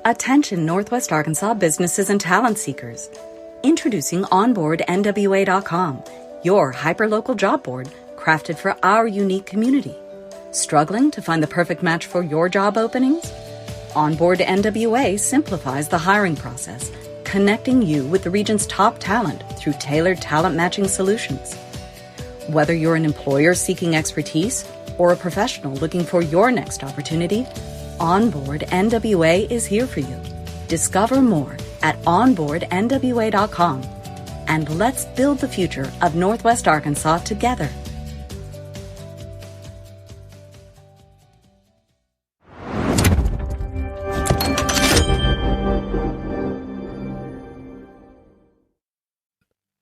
Attention Northwest Arkansas businesses and talent seekers. Introducing OnboardNWA.com, your hyperlocal job board crafted for our unique community. Struggling to find the perfect match for your job openings? Onboard NWA simplifies the hiring process, connecting you with the region's top talent through tailored talent matching solutions. Whether you're an employer seeking expertise or a professional looking for your next opportunity, Onboard NWA is here for you. Discover more at onboardnwa.com, and let's build the future of Northwest Arkansas together.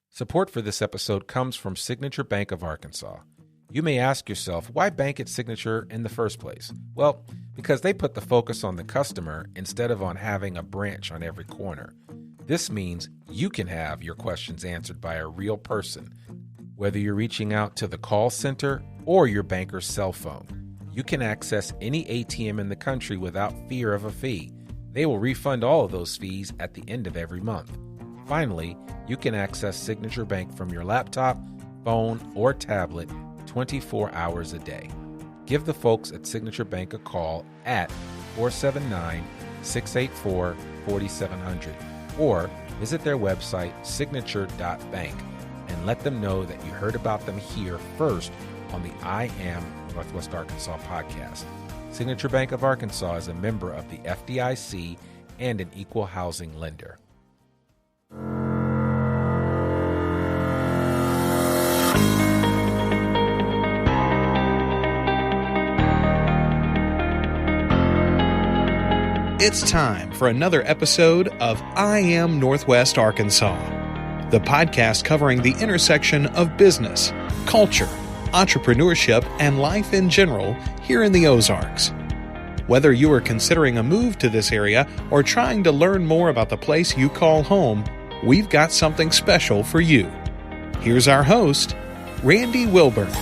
Support for this episode comes from Signature Bank of Arkansas. You may ask yourself, why bank at Signature in the first place? Well, because they put the focus on the customer instead of on having a branch on every corner. This means you can have your questions answered by a real person, whether you're reaching out to the call center or your banker's cell phone. You can access any ATM in the country without fear of a fee. They will refund all of those fees at the end of every month. Finally, you can access Signature Bank from your laptop, phone, or tablet 24 hours a day. Give the folks at Signature Bank a call at 479-684-4700 or visit their website signature.bank and let them know that you heard about them here first on the I Am Northwest Arkansas podcast. Signature Bank of Arkansas is a member of the FDIC and an equal housing lender. It's time for another episode of I Am Northwest Arkansas, the podcast covering the intersection of business, culture, entrepreneurship, and life in general here in the Ozarks. Whether you are considering a move to this area or trying to learn more about the place you call home, we've got something special for you. Here's our host, Randy Wilburn.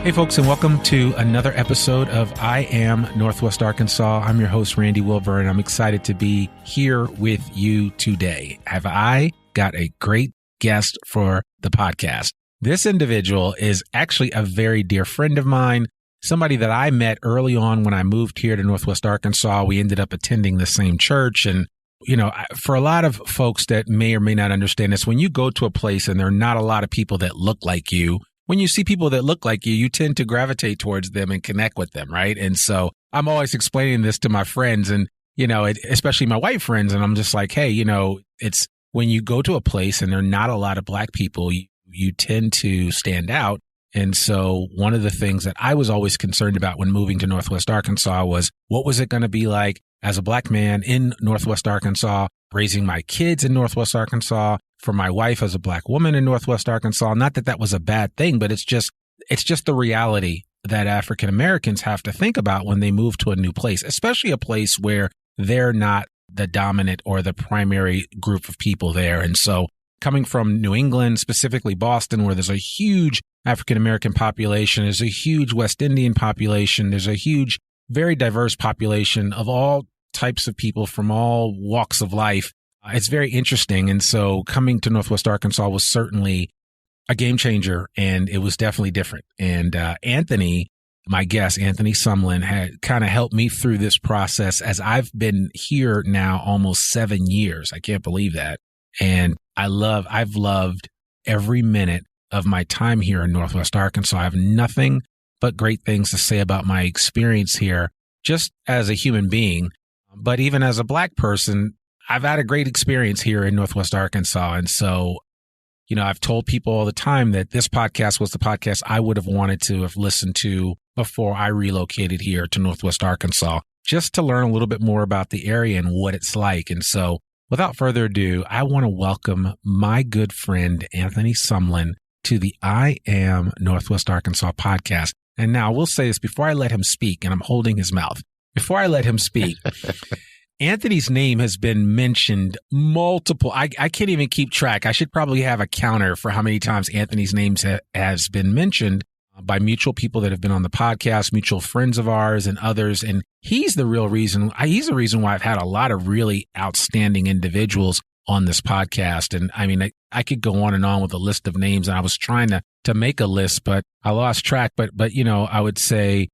Hey folks, and welcome to another episode of I Am Northwest Arkansas. I'm your host, Randy Wilburn, and I'm excited to be here with you today. Have I got a great guest for the podcast? This individual is actually a very dear friend of mine, somebody that I met early on when I moved here to Northwest Arkansas. We ended up attending the same church. And, you know, for a lot of folks that may or may not understand this, when you go to a place and there are not a lot of people that look like you, when you see people that look like you tend to gravitate towards them and connect with them, right? And so I'm always explaining this to my friends and, you know, especially my white friends. And I'm just like, hey, you know, it's when you go to a place and there are not a lot of black people, you tend to stand out. And so one of the things that I was always concerned about when moving to Northwest Arkansas was, what was it going to be like as a black man in Northwest Arkansas, raising my kids in Northwest Arkansas, for my wife as a black woman in Northwest Arkansas? Not that that was a bad thing, but it's just the reality that African Americans have to think about when they move to a new place, especially a place where they're not the dominant or the primary group of people there. And so coming from New England, specifically Boston, where there's a huge African American population, there's a huge West Indian population, there's a huge, very diverse population of all types of people from all walks of life. It's very interesting. And so coming to Northwest Arkansas was certainly a game changer, and it was definitely different. And Anthony, my guest, Anthony Sumlin, had kind of helped me through this process as I've been here now almost 7 years. I can't believe that. And I've loved every minute of my time here in Northwest Arkansas. I have nothing but great things to say about my experience here, just as a human being, but even as a black person. I've had a great experience here in Northwest Arkansas. And so, you know, I've told people all the time that this podcast was the podcast I would have wanted to have listened to before I relocated here to Northwest Arkansas, just to learn a little bit more about the area and what it's like. And so without further ado, I want to welcome my good friend, Anthony Sumlin, to the I Am Northwest Arkansas podcast. And now I will say this before I let him speak, and I'm holding his mouth. Before I let him speak, Anthony's name has been mentioned multiple. I can't even keep track. I should probably have a counter for how many times Anthony's name has been mentioned by mutual people that have been on the podcast, mutual friends of ours and others. And he's the reason why I've had a lot of really outstanding individuals on this podcast. And I mean, I could go on and on with a list of names, and I was trying to make a list, but I lost track. But I would say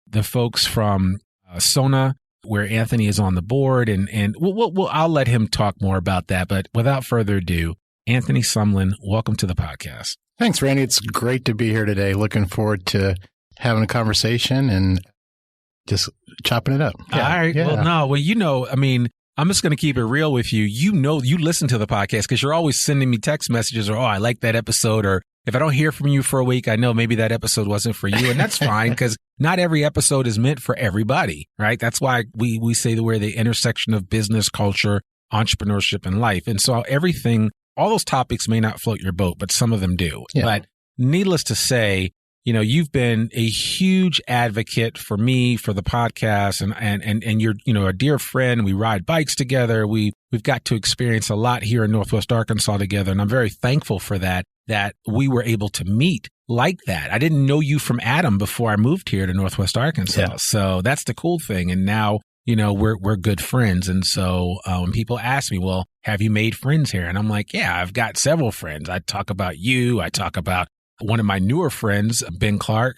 the folks from Sona, where Anthony is on the board, and I'll let him talk more about that. But without further ado, Anthony Sumlin, welcome to the podcast. Thanks, Randy. It's great to be here today. Looking forward to having a conversation and just chopping it up. Yeah, all right. Yeah. Well, I mean, I'm just going to keep it real with you. You listen to the podcast because you're always sending me text messages or, I like that episode. Or if I don't hear from you for a week, I know maybe that episode wasn't for you. And that's fine because not every episode is meant for everybody, right? That's why we say that we're the intersection of business, culture, entrepreneurship, and life. And so all those topics may not float your boat, but some of them do. Yeah. But needless to say, you've been a huge advocate for me, for the podcast, and you're, a dear friend. We ride bikes together. We've got to experience a lot here in Northwest Arkansas together. And I'm very thankful for that we were able to meet like that. I didn't know you from Adam before I moved here to Northwest Arkansas. Yeah. So that's the cool thing. And now, we're good friends. And so when people ask me, well, have you made friends here? And I'm like, yeah, I've got several friends. I talk about you. I talk about one of my newer friends, Ben Clark,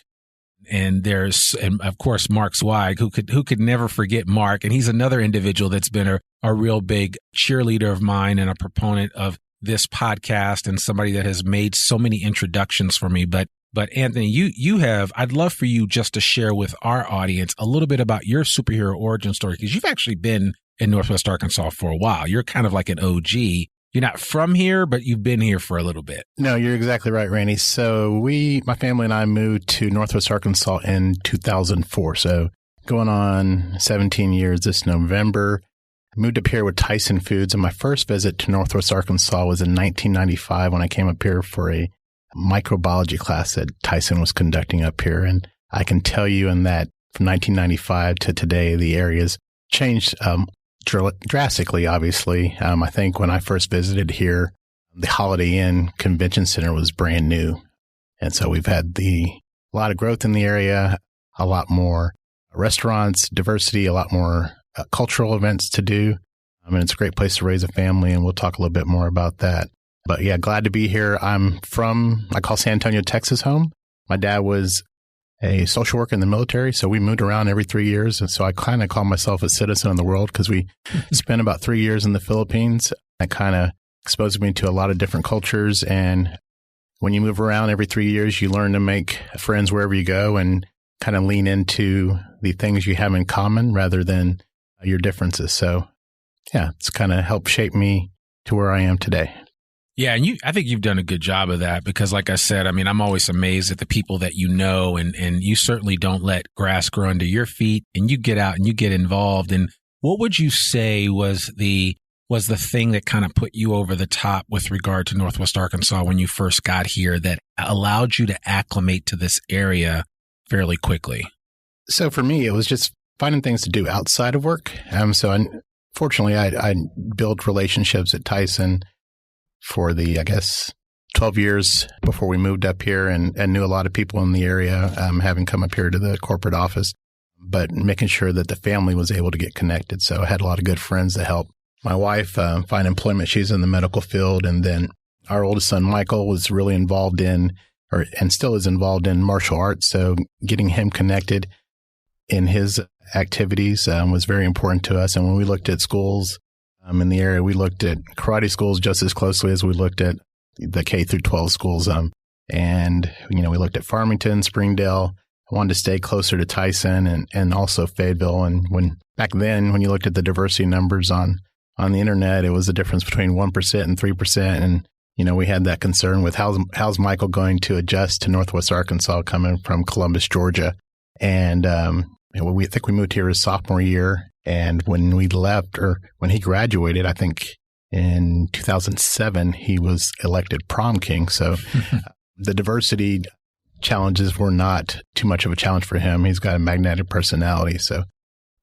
and of course, Mark Zweig, who could never forget Mark. And he's another individual that's been a real big cheerleader of mine and a proponent of this podcast and somebody that has made so many introductions for me. But Anthony, I'd love for you just to share with our audience a little bit about your superhero origin story, because you've actually been in Northwest Arkansas for a while. You're kind of like an OG. You're not from here, but you've been here for a little bit. No, you're exactly right, Randy. So my family and I moved to Northwest Arkansas in 2004. So going on 17 years this November. I moved up here with Tyson Foods, and my first visit to Northwest Arkansas was in 1995 when I came up here for a microbiology class that Tyson was conducting up here. And I can tell you in that from 1995 to today, the area's changed drastically, obviously. I think when I first visited here, the Holiday Inn Convention Center was brand new. And so we've had a lot of growth in the area, a lot more restaurants, diversity, a lot more cultural events to do. I mean, it's a great place to raise a family, and we'll talk a little bit more about that. But yeah, glad to be here. I call San Antonio, Texas home. My dad was a social worker in the military, so we moved around every 3 years. And so I kind of call myself a citizen of the world because we spent about 3 years in the Philippines. That kind of exposed me to a lot of different cultures. And when you move around every 3 years, you learn to make friends wherever you go and kind of lean into the things you have in common rather than your differences. So yeah, it's kind of helped shape me to where I am today. Yeah, and I think you've done a good job of that because, like I said, I mean, I'm always amazed at the people that you know, and you certainly don't let grass grow under your feet, and you get out and you get involved. And what would you say was the thing that kind of put you over the top with regard to Northwest Arkansas when you first got here that allowed you to acclimate to this area fairly quickly? So for me, it was just finding things to do outside of work. Fortunately, I built relationships at Tyson for 12 years before we moved up here and knew a lot of people in the area, having come up here to the corporate office, but making sure that the family was able to get connected. So I had a lot of good friends that helped my wife find employment. She's in the medical field. And then our oldest son, Michael, was really involved and still is involved in martial arts. So getting him connected in his activities was very important to us. And when we looked at schools in the area, we looked at karate schools just as closely as we looked at the K through 12 schools. And we looked at Farmington, Springdale. I wanted to stay closer to Tyson and also Fayetteville. And back then, when you looked at the diversity numbers on the internet, it was a difference between 1% and 3%. And we had that concern with how's Michael going to adjust to Northwest Arkansas coming from Columbus, Georgia. And we think we moved here his sophomore year. And when we left, or when he graduated, I think in 2007, he was elected prom king. So the diversity challenges were not too much of a challenge for him. He's got a magnetic personality. So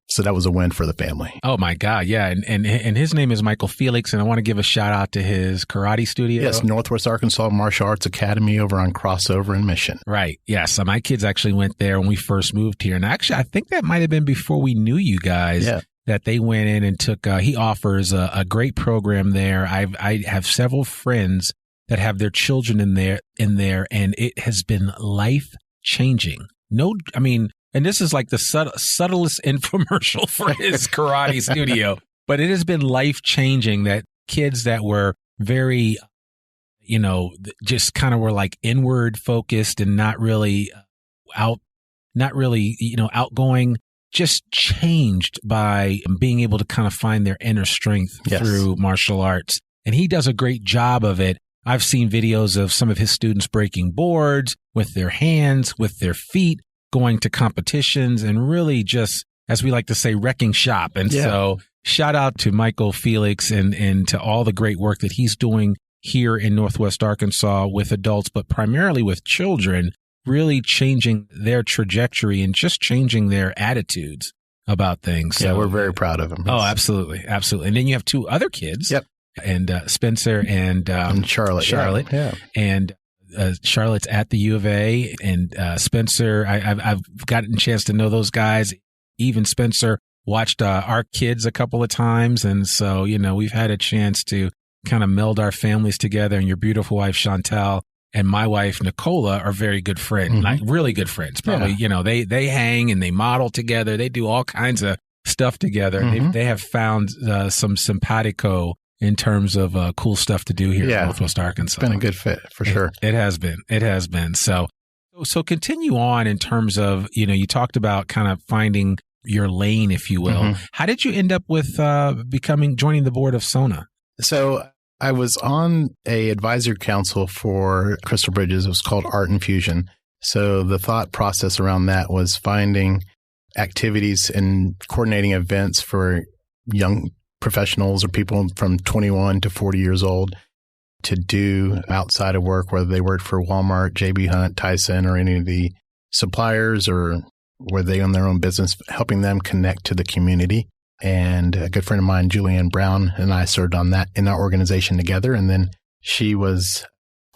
So that was a win for the family. Oh my God. Yeah. And his name is Michael Felix. And I want to give a shout out to his karate studio. Yes. Northwest Arkansas Martial Arts Academy over on Crossover and Mission. Right. Yeah. So my kids actually went there when we first moved here. And actually, I think that might have been before we knew you guys. Yeah. That they went in and took, he offers a great program there. I have several friends that have their children in there, and it has been life changing. And this is like the subtlest infomercial for his karate studio, but it has been life changing that kids that were very, just kind of were like inward focused and not really outgoing, just changed by being able to kind of find their inner strength through martial arts. And he does a great job of it. I've seen videos of some of his students breaking boards with their hands, with their feet, going to competitions, and really just, as we like to say, wrecking shop. And so shout out to Michael Felix and to all the great work that he's doing here in Northwest Arkansas with adults, but primarily with children, really changing their trajectory and just changing their attitudes about things. Yeah, so, we're very proud of him. Oh, absolutely. Absolutely. And then you have two other kids. Yep. And Spencer and Charlotte. Yeah. And Charlotte's at the U of A, and Spencer, I've gotten a chance to know those guys. Even Spencer watched our kids a couple of times. And so, we've had a chance to kind of meld our families together. And your beautiful wife, Chantel, and my wife, Nicola, are very good friends, like really good friends. Probably, they hang and they model together. They do all kinds of stuff together. They have found some simpatico in terms of cool stuff to do here in Northwest Arkansas. It's been a good fit for sure. It has been. It has been. So continue on in terms of, you talked about kind of finding your lane, if you will. How did you end up with joining the board of SONA? So I was on a advisory council for Crystal Bridges. It was called Art Infusion. So the thought process around that was finding activities and coordinating events for young professionals or people from 21 to 40 years old to do outside of work, whether they worked for Walmart, JB Hunt, Tyson, or any of the suppliers, or were they own their own business, helping them connect to the community. And a good friend of mine, Julianne Brown, and I served on that in our organization together. And then she was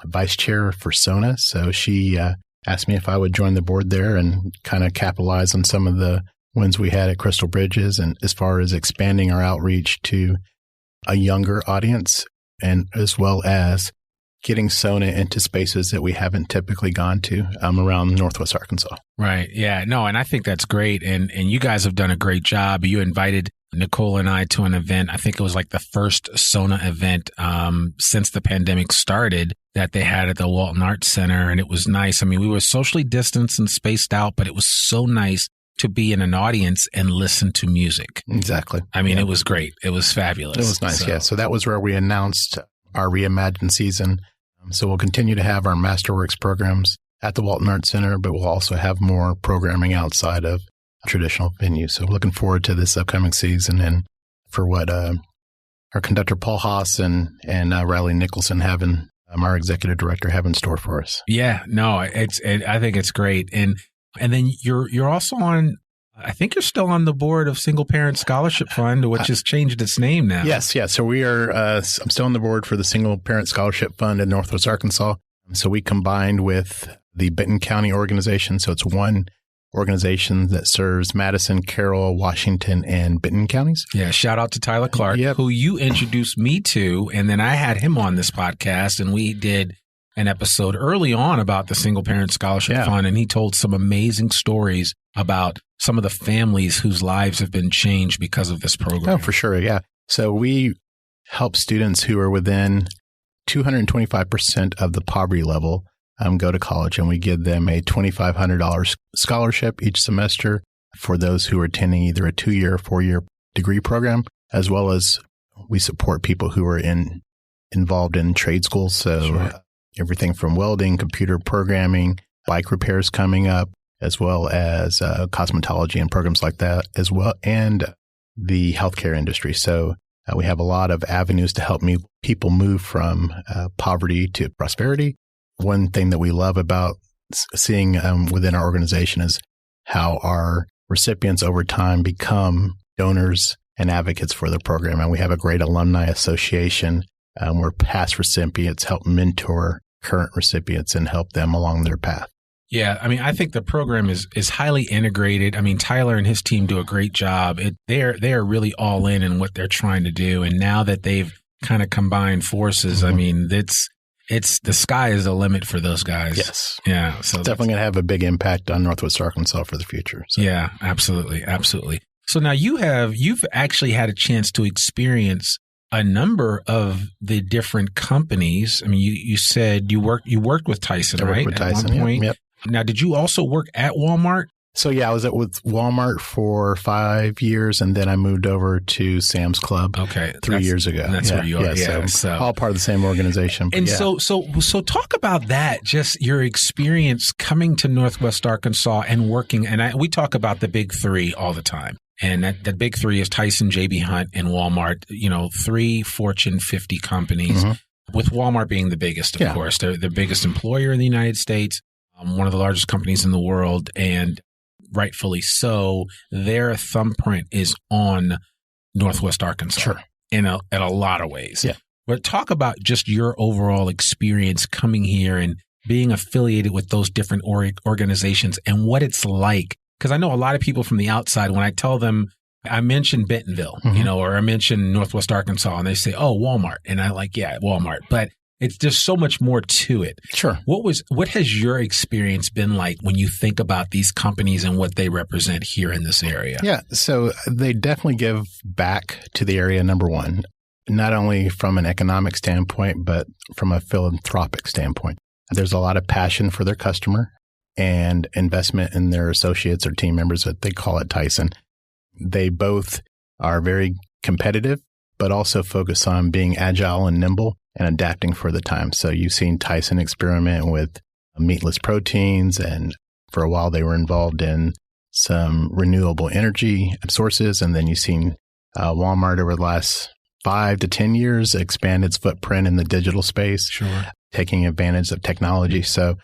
vice chair for SONA. So she asked me if I would join the board there and kind of capitalize on some of the wins we had at Crystal Bridges, and as far as expanding our outreach to a younger audience, and as well as getting SONA into spaces that we haven't typically gone to around Northwest Arkansas. Right. Yeah. No, and I think that's great. And you guys have done a great job. You invited Nicole and I to an event. I think it was like the first SONA event since the pandemic started that they had at the Walton Arts Center. And it was nice. I mean, we were socially distanced and spaced out, but it was so nice to be in an audience and listen to music. Exactly. I mean, it was great. It was fabulous. It was nice. So that was where we announced our Reimagined season. So we'll continue to have our Masterworks programs at the Walton Arts Center, but we'll also have more programming outside of traditional venues. So looking forward to this upcoming season and for what our conductor Paul Haas and Riley Nicholson our executive director, have in store for us. Yeah, no, I think it's great. And then you're also on, I think you're still on the board of Single Parent Scholarship Fund, which has changed its name now. Yes. So we are, I'm still on the board for the Single Parent Scholarship Fund in Northwest Arkansas. So we combined with the Benton County organization. So it's one organization that serves Madison, Carroll, Washington, and Benton counties. Yeah. Shout out to Tyler Clark, who you introduced me to. And then I had him on this podcast, and we did an episode early on about the Single Parent Scholarship Fund, and he told some amazing stories about some of the families whose lives have been changed because of this program. Oh, for sure. Yeah. So we help students who are within 225% of the poverty level go to college, and we give them a $2,500 scholarship each semester for those who are attending either a 2-year or 4-year degree program, as well as we support people who are involved in trade schools. So everything from welding, computer programming, bike repairs coming up, as well as cosmetology and programs like that as well, and the healthcare industry. So we have a lot of avenues to help people move from poverty to prosperity. One thing that we love about seeing within our organization is how our recipients over time become donors and advocates for the program. And we have a great alumni association where past recipients help mentor current recipients and help them along their path. Yeah, I mean, I think the program is highly integrated. I mean, Tyler and his team do a great job. They are really all in what they're trying to do. And now that they've kind of combined forces, I mean, it's the sky is the limit for those guys. Yes. Yeah. So it's definitely going to have a big impact on Northwest Arkansas for the future. So. Yeah, absolutely. Absolutely. So now you've actually had a chance to experience a number of the different companies. I mean, you said you worked with Tyson, right? With Tyson, at one point. Yep. Now, did you also work at Walmart? So yeah, I was with Walmart for 5 years, and then I moved over to Sam's Club. Okay, 3 years ago. That's where you are. Yeah, so all part of the same organization. And so talk about that. Just your experience coming to Northwest Arkansas and working. And we talk about the big three all the time. And that big three is Tyson, J.B. Hunt, and Walmart. 3 Fortune 50 companies. Mm-hmm. With Walmart being the biggest, of course. They're the biggest employer in the United States. One of the largest companies in the world, and rightfully so. Their thumbprint is on Northwest Arkansas in a lot of ways. Yeah. But talk about just your overall experience coming here and being affiliated with those different organizations and what it's like. Because I know a lot of people from the outside, when I tell them, I mention Bentonville, or I mention Northwest Arkansas, and they say, oh, Walmart. And I Walmart. But it's just so much more to it. Sure. What has your experience been like when you think about these companies and what they represent here in this area? Yeah. So they definitely give back to the area, number one, not only from an economic standpoint, but from a philanthropic standpoint. There's a lot of passion for their customer and investment in their associates or team members that they call at Tyson. They both are very competitive, but also focus on being agile and nimble and adapting for the time. So you've seen Tyson experiment with meatless proteins, and for a while they were involved in some renewable energy sources. And then you've seen Walmart over the last 5 to 10 years expand its footprint in the digital space, taking advantage of technology. So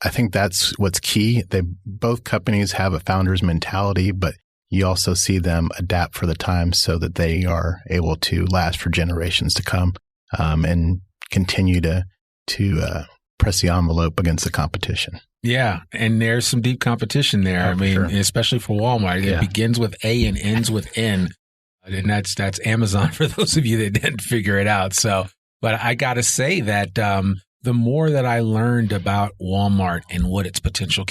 I think that's what's key. Both companies have a founder's mentality, but you also see them adapt for the time so that they are able to last for generations to come. And continue to press the envelope against the competition. Yeah, and there's some deep competition there. I mean, especially for Walmart. It begins with A and ends with N, and that's Amazon for those of you that didn't figure it out. So, but I got to say that the more that I learned about Walmart and what its potential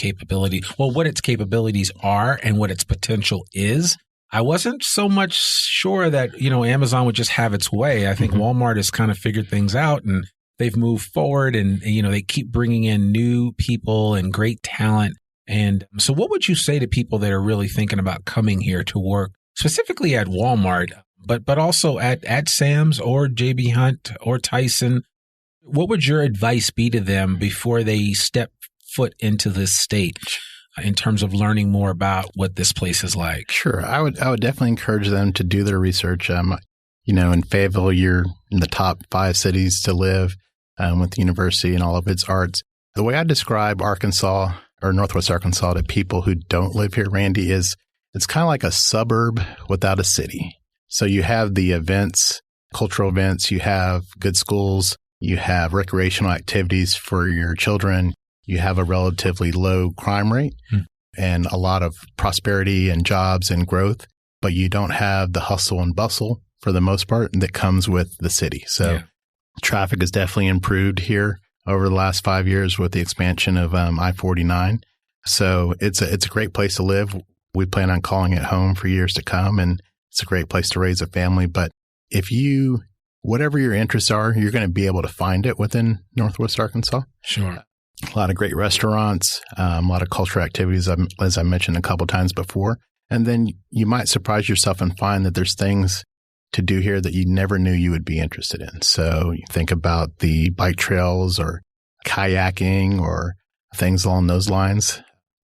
what its capabilities are and what its potential is, I wasn't so much sure that, Amazon would just have its way. I think Walmart has kind of figured things out, and they've moved forward, and, they keep bringing in new people and great talent. And so what would you say to people that are really thinking about coming here to work, specifically at Walmart, but also at Sam's or J.B. Hunt or Tyson? What would your advice be to them before they step foot into this state in terms of learning more about what this place is like? Sure. I would definitely encourage them to do their research. In Fayetteville, you're in the top 5 cities to live with the university and all of its arts. The way I describe Arkansas or Northwest Arkansas to people who don't live here, Randy, is it's kind of like a suburb without a city. So you have the events, cultural events, you have good schools, you have recreational activities for your children. You have a relatively low crime rate and a lot of prosperity and jobs and growth, but you don't have the hustle and bustle for the most part that comes with the city. So traffic has definitely improved here over the last 5 years with the expansion of I-49. So it's a great place to live. We plan on calling it home for years to come, and it's a great place to raise a family. But whatever your interests are, you're going to be able to find it within Northwest Arkansas. Sure. A lot of great restaurants, a lot of cultural activities, as I mentioned a couple of times before. And then you might surprise yourself and find that there's things to do here that you never knew you would be interested in. So you think about the bike trails or kayaking or things along those lines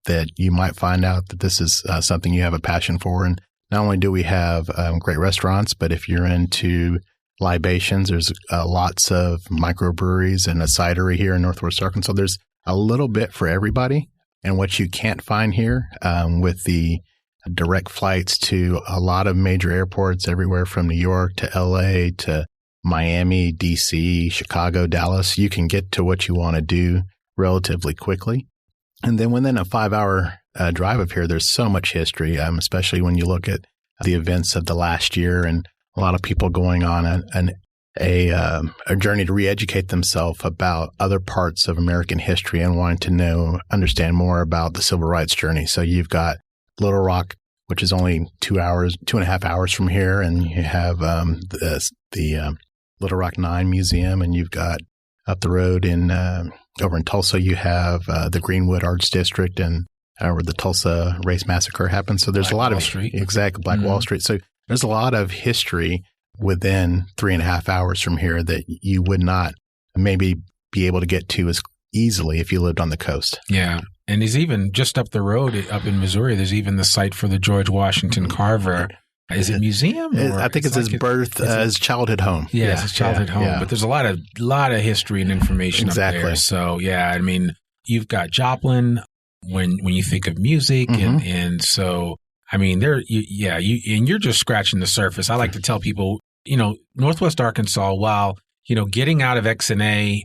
that you might find out that this is something you have a passion for. And not only do we have great restaurants, but if you're into libations, there's lots of microbreweries and a cidery here in Northwest Arkansas. There's a little bit for everybody. And what you can't find here with the direct flights to a lot of major airports everywhere from New York to LA to Miami, DC, Chicago, Dallas. You can get to what you want to do relatively quickly. And then within a 5-hour drive of here, there's so much history, especially when you look at the events of the last year and a lot of people going on a journey to re-educate themselves about other parts of American history and wanting to understand more about the civil rights journey. So you've got Little Rock, which is only 2.5 hours from here, and you have the Little Rock 9 Museum, and you've got up the road over in Tulsa, you have the Greenwood Arts District, and where the Tulsa Race Massacre happened. So there's Black Wall Street. Exactly, Black Wall Street. So there's a lot of history within 3.5 hours from here that you would not maybe be able to get to as easily if you lived on the coast. Yeah. And there's even just up the road up in Missouri, there's even the site for the George Washington Carver. Is it museum? I think it's his his childhood home. Yeah, it's his childhood home. Yeah. But there's a lot of history and information up there. So yeah, I mean, you've got Joplin when you think of music, and so I mean, and you're just scratching the surface. I like to tell people, Northwest Arkansas, while, getting out of XNA,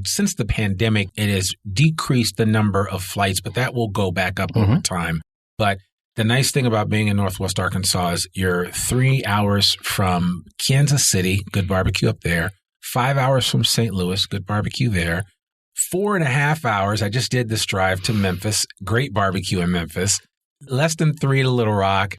since the pandemic, it has decreased the number of flights, but that will go back up over time. But the nice thing about being in Northwest Arkansas is you're 3 hours from Kansas City, good barbecue up there, 5 hours from St. Louis, good barbecue there, 4.5 hours. I just did this drive to Memphis, great barbecue in Memphis, less than 3 to Little Rock,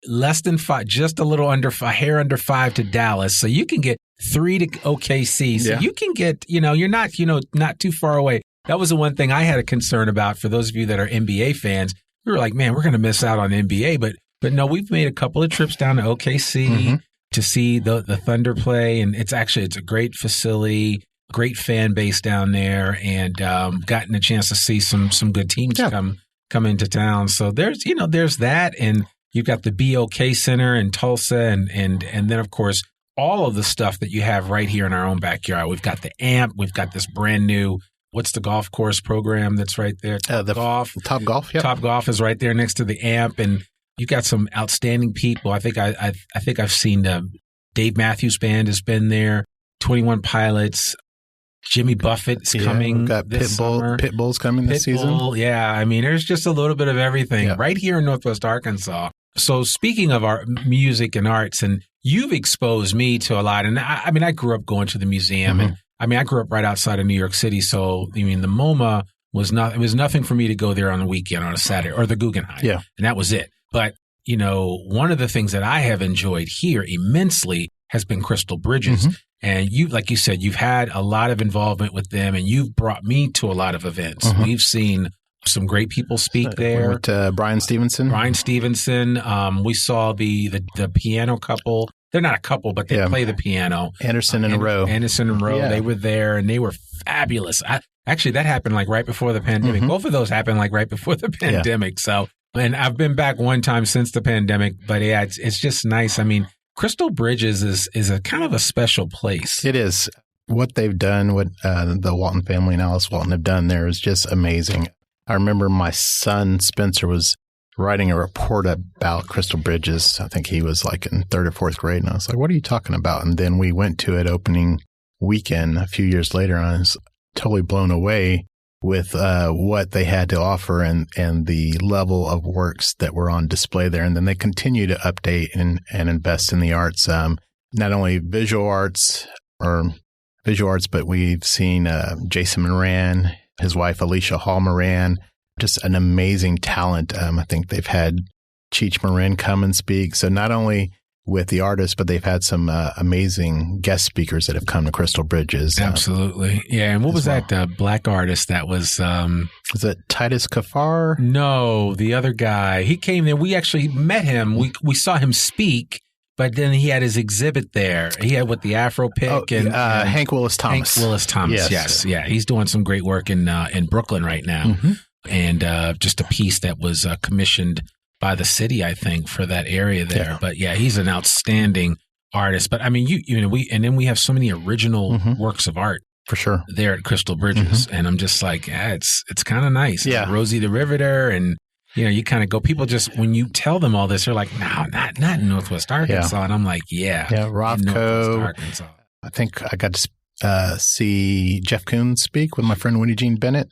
less than 5, just a hair under 5 to Dallas. So you can get 3 to OKC. So you can get, you're not, not too far away. That was the one thing I had a concern about for those of you that are NBA fans. We were like, man, we're going to miss out on NBA. But no, we've made a couple of trips down to OKC to see the Thunder play. And it's a great facility, great fan base down there, and gotten a chance to see some good teams come into town. So there's that. And you've got the BOK Center in Tulsa, and then, of course, all of the stuff that you have right here in our own backyard. We've got the AMP. We've got this brand new, what's the golf course program that's right there? Top Golf. Top Golf, yeah. Top Golf is right there next to the AMP, and you've got some outstanding people. I think I've seen Dave Matthews Band has been there, 21 Pilots. Jimmy Buffett's coming. We've got Pitbull's coming this season. Yeah, I mean, there's just a little bit of everything right here in Northwest Arkansas. So speaking of our music and arts, and you've exposed me to a lot. And I grew up going to the museum, and I grew up right outside of New York City. So the MoMA was nothing for me to go there on the weekend on a Saturday, or the Guggenheim. Yeah, and that was it. But one of the things that I have enjoyed here immensely has been Crystal Bridges. And like you said, you've had a lot of involvement with them, and you've brought me to a lot of events. We've seen some great people speak there. We went to Brian Stevenson. We saw the piano couple. They're not a couple, but they play the piano. Anderson and Rowe. Yeah. They were there, and they were fabulous. Actually, that happened like right before the pandemic. Both of those happened like right before the pandemic. So, and I've been back one time since the pandemic, but yeah, it's just nice. I mean, Crystal Bridges is a kind of a special place. It is. What they've done, what the Walton family and Alice Walton have done there is just amazing. I remember my son Spencer was writing a report about Crystal Bridges. I think he was like in 3rd or 4th grade, and I was like, "What are you talking about?" And then we went to it opening weekend a few years later, and I was totally blown away with what they had to offer and the level of works that were on display there. And then they continue to update and invest in the arts, not only visual arts, but we've seen Jason Moran, his wife Alicia Hall Moran, just an amazing talent. I think they've had Cheech Marin come and speak. So not only with the artists, but they've had some amazing guest speakers that have come to Crystal Bridges. Absolutely. Yeah. And what was that black artist that was... Was it Titus Kaphar? No, the other guy. He came there. We actually met him. We saw him speak, but then he had his exhibit there. He had the Afro pick and Hank Willis Thomas. Hank Willis Thomas, yes. Yeah, he's doing some great work in Brooklyn right now. And just a piece that was commissioned by the city, I think, for that area there. Yeah. But yeah, he's an outstanding artist. But I mean, we have so many original works of art for sure there at Crystal Bridges, and I'm just like, it's kind of nice. Yeah, Rosie the Riveter, and you kind of go, people just, when you tell them all this, they're like, no, not in Northwest Arkansas. Yeah. And I'm like, yeah, Rothko. Arkansas. I think I got to see Jeff Koons speak with my friend Winnie Jean Bennett.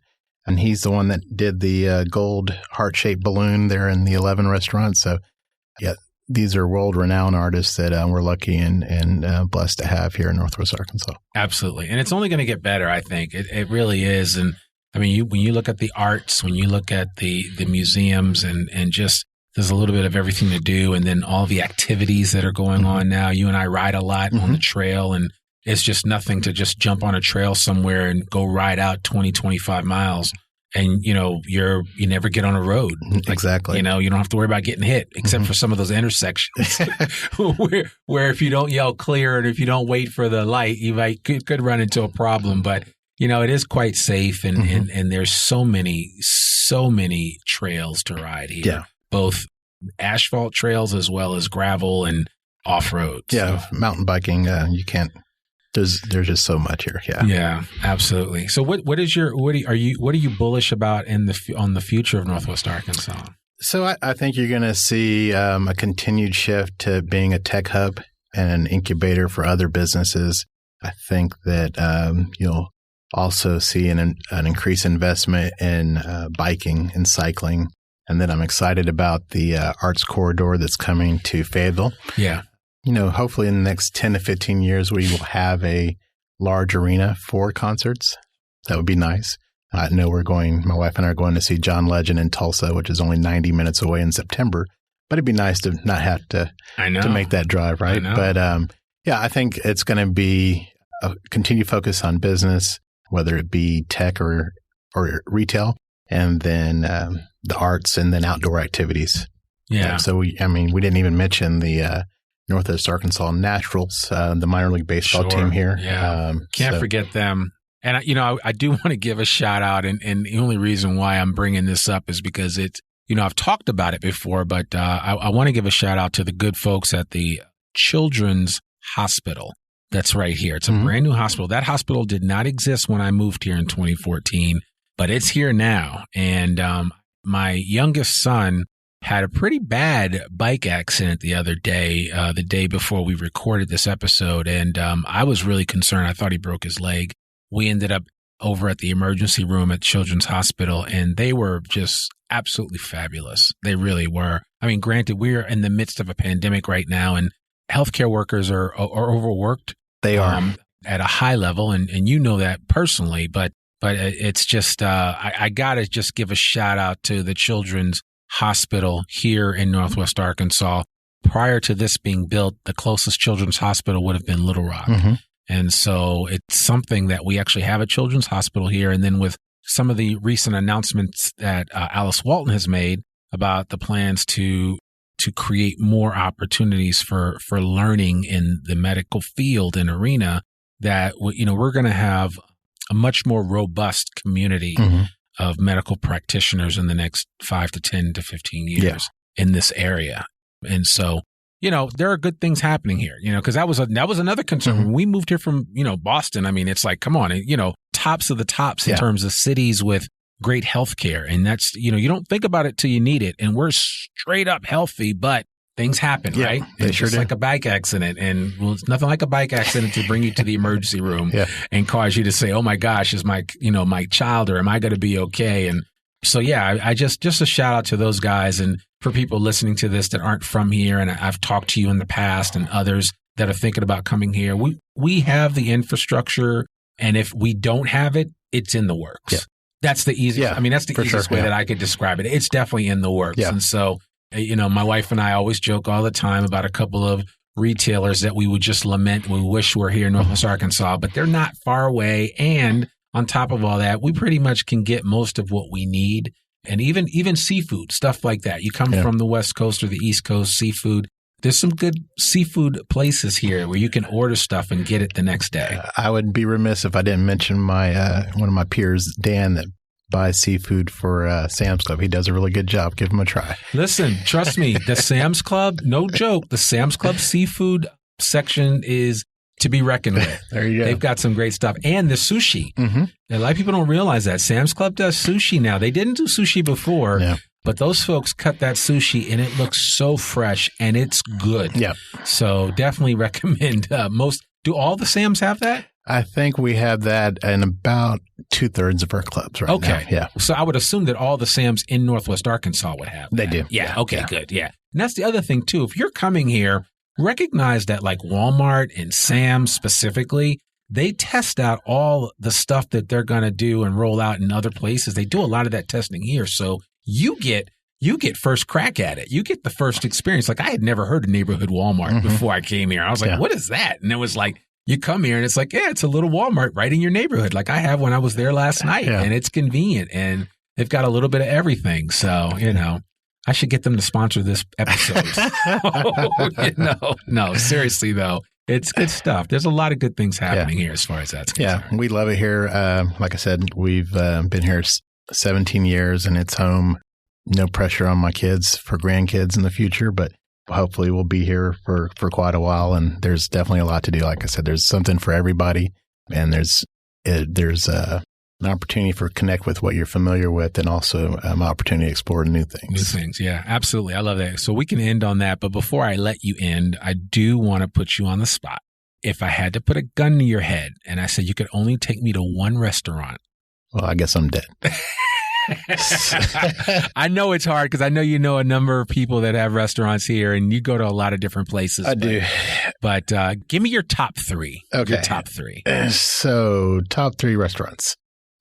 And he's the one that did the gold heart-shaped balloon there in the 11 restaurant. So, yeah, these are world-renowned artists that we're lucky and blessed to have here in Northwest Arkansas. Absolutely. And it's only going to get better, I think. It really is. And, I mean, when you look at the arts, when you look at the museums and just there's a little bit of everything to do, and then all the activities that are going on now. You and I ride a lot on the trail, and it's just nothing to just jump on a trail somewhere and go ride out 20, 25 miles. And, you never get on a road. Like, exactly. You don't have to worry about getting hit, except for some of those intersections where if you don't yell clear and if you don't wait for the light, you could run into a problem. But, it is quite safe. And there's so many trails to ride here. Yeah. Both asphalt trails as well as gravel and off-road. Yeah. So. Mountain biking, you can't. There's just so much here. Yeah, absolutely. So what are you bullish about on the future of Northwest Arkansas? So I think you're going to see a continued shift to being a tech hub and an incubator for other businesses. I think that you'll also see an increased investment in biking and cycling. And then I'm excited about the arts corridor that's coming to Fayetteville. Yeah. Hopefully in the next 10 to 15 years, we will have a large arena for concerts. That would be nice. I know my wife and I are going to see John Legend in Tulsa, which is only 90 minutes away in September. But it'd be nice to not have to make that drive, right? But I think it's going to be a continued focus on business, whether it be tech or retail, and then the arts and then outdoor activities. Yeah. So we didn't even mention the Northwest Arkansas Naturals, the minor league baseball team here. Yeah. Can't forget them. And, I do want to give a shout out. And the only reason why I'm bringing this up is because it's, I've talked about it before, but I want to give a shout out to the good folks at the Children's Hospital that's right here. It's a brand new hospital. That hospital did not exist when I moved here in 2014, but it's here now. And my youngest son had a pretty bad bike accident the other day, the day before we recorded this episode. And I was really concerned. I thought he broke his leg. We ended up over at the emergency room at Children's Hospital, and they were just absolutely fabulous. They really were. I mean, granted, we're in the midst of a pandemic right now, and healthcare workers are overworked. They are. At a high level, and you know that personally. But it's just, I got to just give a shout out to the Children's Hospital here in Northwest Arkansas. Prior to this being built, the closest children's hospital would have been Little Rock. And so it's something that we actually have a children's hospital here. And then with some of the recent announcements that Alice Walton has made about the plans to create more opportunities for learning in the medical field and arena, that, we're going to have a much more robust community of medical practitioners in the next 5 to 10 to 15 years in this area. And so, there are good things happening here, because that was another concern. When we moved here from, Boston, I mean, it's like, come on, tops of the tops in terms of cities with great healthcare. And that's, you don't think about it till you need it. And we're straight up healthy, but things happen, right? It's just like a bike accident. And it's nothing like a bike accident to bring you to the emergency room and cause you to say, oh my gosh, is my child, or am I going to be okay? And so, I just a shout out to those guys. And for people listening to this that aren't from here, and I've talked to you in the past and others that are thinking about coming here, we have the infrastructure. And if we don't have it, it's in the works. Yeah. That's the easiest. That's the easiest way that I could describe it. It's definitely in the works. Yeah. And so, my wife and I always joke all the time about a couple of retailers that we would just lament. We wish were here in Northwest Arkansas, but they're not far away. And on top of all that, we pretty much can get most of what we need. And even seafood, stuff like that. You come from the West Coast or the East Coast, seafood. There's some good seafood places here where you can order stuff and get it the next day. I would be remiss if I didn't mention my one of my peers, Dan, that buys seafood for Sam's Club. He does a really good job. Give him a try. Listen, trust me, the Sam's Club, no joke, the Sam's Club seafood section is to be reckoned with. There you go. They've got some great stuff. And the sushi. A lot of people don't realize that. Sam's Club does sushi now. They didn't do sushi before. Yeah. But those folks cut that sushi and it looks so fresh and it's good. Yeah. So definitely recommend do all the Sam's have that? I think we have that in about 2/3 of our clubs right now. Okay. Yeah. So I would assume that all the Sam's in Northwest Arkansas would have that. They do. Yeah. Yeah. Okay, Yeah. good. Yeah. And that's the other thing too. If you're coming here, recognize that like Walmart and Sam's specifically, they test out all the stuff that they're going to do and roll out in other places. They do a lot of that testing here. So you get first crack at it. You get the first experience. Like I had never heard of neighborhood Walmart before I came here. I was like, what is that? And it was like, you come here and it's like, yeah, it's a little Walmart right in your neighborhood. Like I have when I was there last night and it's convenient and they've got a little bit of everything. So, I should get them to sponsor this episode. No, seriously though. It's good stuff. There's a lot of good things happening here as far as that's concerned. Yeah, we love it here. Like I said, we've been here 17 years and it's home. No pressure on my kids for grandkids in the future, but hopefully we'll be here for quite a while. And there's definitely a lot to do. Like I said, there's something for everybody. And there's an opportunity for connect with what you're familiar with and also an opportunity to explore new things. New things. Yeah, absolutely. I love that. So we can end on that. But before I let you end, I do want to put you on the spot. If I had to put a gun to your head and I said you could only take me to one restaurant. Well, I guess I'm dead. I know it's hard because I know you know a number of people that have restaurants here and you go to a lot of different places. I do. But give me your top three. Okay. Your top three. So top 3 restaurants.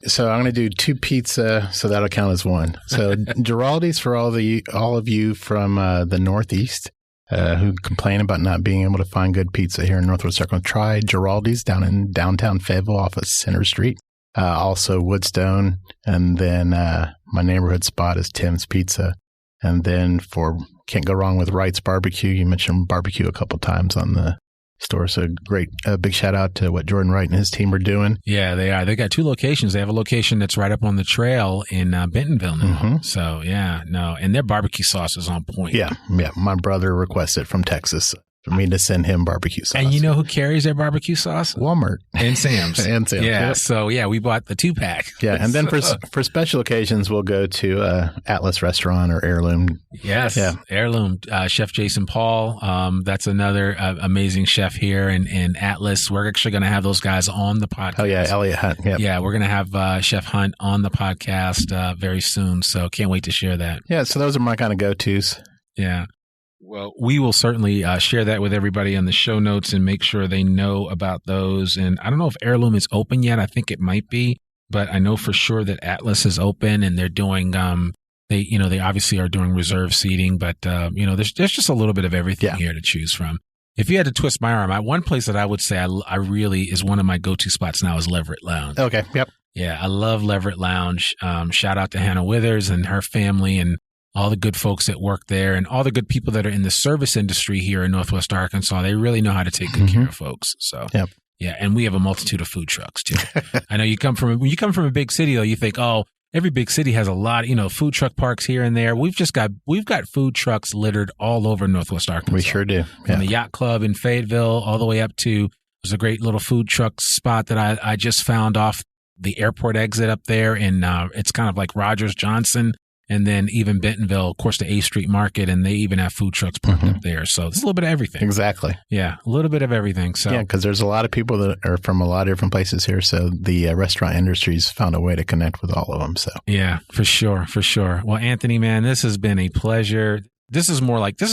So I'm going to do 2 pizza, so that'll count as 1. So Giraldi's for all of you from the Northeast who complain about not being able to find good pizza here in Northwest Arkansas. Try Giraldi's down in downtown Fayetteville off of Center Street. Also Woodstone, and then my neighborhood spot is Tim's Pizza. And then can't go wrong with Wright's Barbecue. You mentioned barbecue a couple times on the store. So big shout out to what Jordan Wright and his team are doing. Yeah, they are. They got 2 locations. They have a location that's right up on the trail in Bentonville now. Mm-hmm. So and their barbecue sauce is on point. Yeah. My brother requested from Texas for me to send him barbecue sauce. And you know who carries their barbecue sauce? Walmart. And Sam's. And Sam's. Yeah. Yep. So, we bought the 2-pack. Yeah. And then for special occasions, we'll go to Atlas Restaurant or Heirloom. Yes. Yeah. Heirloom. Chef Jason Paul. That's another amazing chef here in Atlas. We're actually going to have those guys on the podcast. Oh, yeah. Elliot Hunt. Yep. Yeah. We're going to have Chef Hunt on the podcast very soon. So can't wait to share that. Yeah. So those are my kind of go-tos. Yeah. Well, we will certainly share that with everybody on the show notes and make sure they know about those. And I don't know if Heirloom is open yet. I think it might be, but I know for sure that Atlas is open and they're doing, they obviously are doing reserve seating, but there's just a little bit of everything here to choose from. If you had to twist my arm, one place that I would say I really is one of my go-to spots now is Leverett Lounge. Okay. Yep. Yeah. I love Leverett Lounge. Shout out to Hannah Withers and her family and all the good folks that work there and all the good people that are in the service industry here in Northwest Arkansas. They really know how to take good care of folks. So, yeah. And we have a multitude of food trucks too. I know when you come from a big city though, you think, oh, every big city has a lot, food truck parks here and there. We've got food trucks littered all over Northwest Arkansas. We sure do. Yeah. From the Yacht Club in Fayetteville all the way up to, there's a great little food truck spot that I just found off the airport exit up there. And it's kind of like Rogers Johnson. And then even Bentonville, of course, the A Street Market, and they even have food trucks parked up there. So there's a little bit of everything. Exactly. Yeah, a little bit of everything. So because there's a lot of people that are from a lot of different places here. So the restaurant industry's found a way to connect with all of them. So yeah, for sure. Well, Anthony, man, this has been a pleasure. This is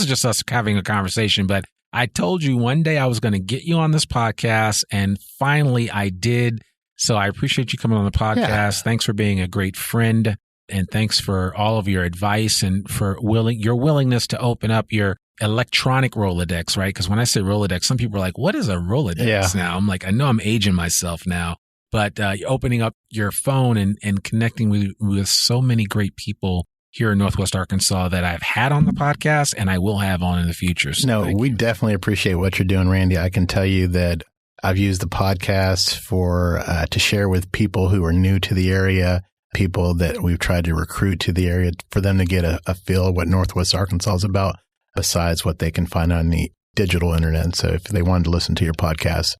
just us having a conversation, but I told you one day I was going to get you on this podcast, and finally I did. So I appreciate you coming on the podcast. Yeah. Thanks for being a great friend. And thanks for all of your advice and for your willingness to open up your electronic Rolodex, right? Because when I say Rolodex, some people are like, what is a Rolodex now? I'm like, I know I'm aging myself now, but opening up your phone and connecting with so many great people here in Northwest Arkansas that I've had on the podcast and I will have on in the future. So we definitely appreciate what you're doing, Randy. I can tell you that I've used the podcast to share with people who are new to the area, people that we've tried to recruit to the area for them to get a feel of what Northwest Arkansas is about, besides what they can find on the digital internet. So if they wanted to listen to your podcast,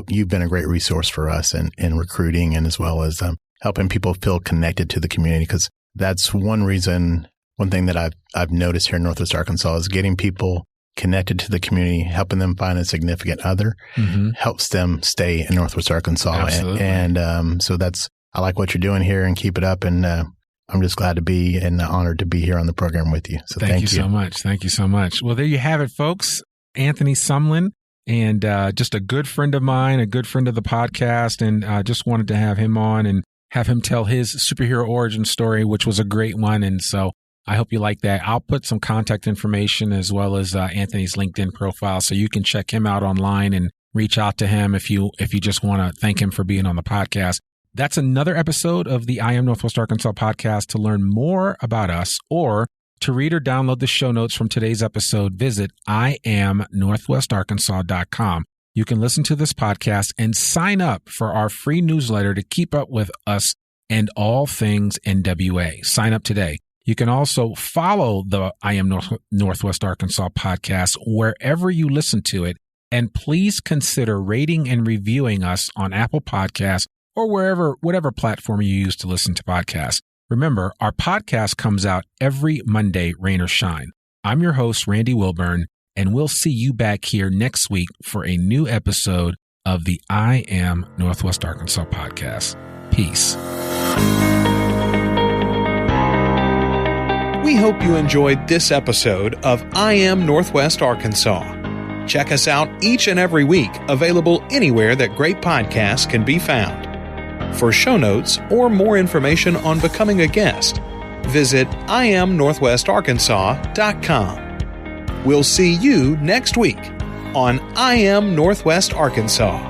you've been a great resource for us in recruiting and as well as helping people feel connected to the community, because that's one reason one thing that I've noticed here in Northwest Arkansas is getting people connected to the community, helping them find a significant other, helps them stay in Northwest Arkansas. Absolutely. And so I like what you're doing here, and keep it up. And I'm just glad to be and honored to be here on the program with you. So thank you so much. Thank you so much. Well, there you have it, folks. Anthony Sumlin, and just a good friend of mine, a good friend of the podcast, and just wanted to have him on and have him tell his superhero origin story, which was a great one. And so I hope you like that. I'll put some contact information as well as Anthony's LinkedIn profile, so you can check him out online and reach out to him if you just want to thank him for being on the podcast. That's another episode of the I Am Northwest Arkansas podcast. To learn more about us or to read or download the show notes from today's episode, visit IamNorthwestArkansas.com. You can listen to this podcast and sign up for our free newsletter to keep up with us and all things NWA. Sign up today. You can also follow the I Am Northwest Arkansas podcast wherever you listen to it. And please consider rating and reviewing us on Apple Podcasts or whatever platform you use to listen to podcasts. Remember, our podcast comes out every Monday, rain or shine. I'm your host, Randy Wilburn, and we'll see you back here next week for a new episode of the I Am Northwest Arkansas podcast. Peace. We hope you enjoyed this episode of I Am Northwest Arkansas. Check us out each and every week, available anywhere that great podcasts can be found. For show notes or more information on becoming a guest, visit IamNorthwestArkansas.com. We'll see you next week on I Am Northwest Arkansas.